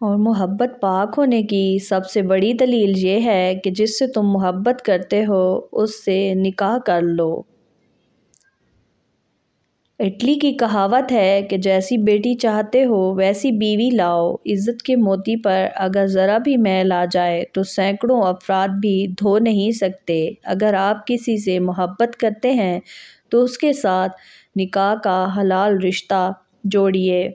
اور محبت پاک ہونے کی سب سے بڑی دلیل یہ ہے کہ جس سے تم محبت کرتے ہو اس سے نکاح کر لو۔ اٹلی کی کہاوت ہے کہ جیسی بیٹی چاہتے ہو ویسی بیوی لاؤ۔ عزت کے موتی پر اگر ذرا بھی میل آ جائے تو سینکڑوں افراد بھی دھو نہیں سکتے۔ اگر آپ کسی سے محبت کرتے ہیں تو اس کے ساتھ نکاح کا حلال رشتہ جوڑیے۔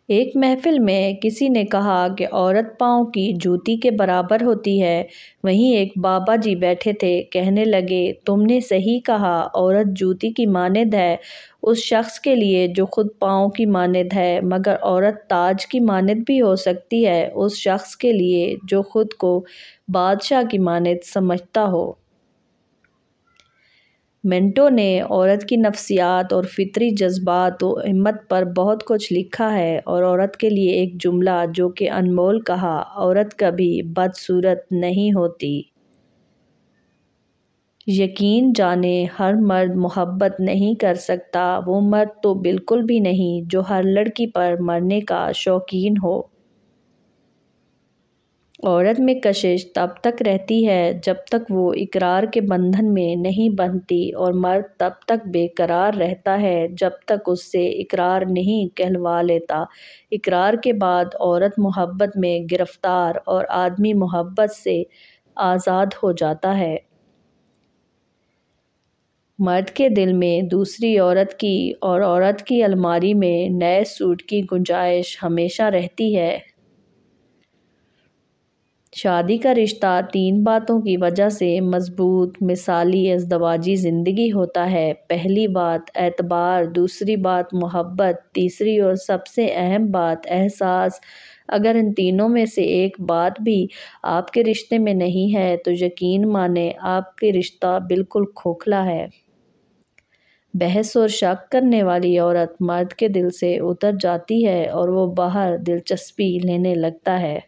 ایک محفل میں کسی نے کہا کہ عورت پاؤں کی جوتی کے برابر ہوتی ہے۔ وہیں ایک بابا جی بیٹھے تھے، کہنے لگے، تم نے صحیح کہا، عورت جوتی کی مانند ہے اس شخص کے لیے جو خود پاؤں کی مانند ہے، مگر عورت تاج کی مانند بھی ہو سکتی ہے اس شخص کے لیے جو خود کو بادشاہ کی مانند سمجھتا ہو۔ منٹو نے عورت کی نفسیات اور فطری جذبات و ہمت پر بہت کچھ لکھا ہے، اور عورت کے لیے ایک جملہ جو کہ انمول کہا، عورت کبھی بدصورت نہیں ہوتی۔ یقین جانیں ہر مرد محبت نہیں کر سکتا، وہ مرد تو بالکل بھی نہیں جو ہر لڑکی پر مرنے کا شوقین ہو۔ عورت میں کشش تب تک رہتی ہے جب تک وہ اقرار کے بندھن میں نہیں بندھتی، اور مرد تب تک بے قرار رہتا ہے جب تک اس سے اقرار نہیں کہلوا لیتا۔ اقرار کے بعد عورت محبت میں گرفتار اور آدمی محبت سے آزاد ہو جاتا ہے۔ مرد کے دل میں دوسری عورت کی اور عورت کی الماری میں نئے سوٹ کی گنجائش ہمیشہ رہتی ہے۔ شادی کا رشتہ 3 باتوں کی وجہ سے مضبوط مثالی ازدواجی زندگی ہوتا ہے۔ پہلی بات اعتبار، دوسری بات محبت، تیسری اور سب سے اہم بات احساس۔ اگر ان تینوں میں سے ایک بات بھی آپ کے رشتے میں نہیں ہے تو یقین مانیں آپ کا رشتہ بالکل کھوکھلا ہے۔ بحث اور شک کرنے والی عورت مرد کے دل سے اتر جاتی ہے اور وہ باہر دلچسپی لینے لگتا ہے۔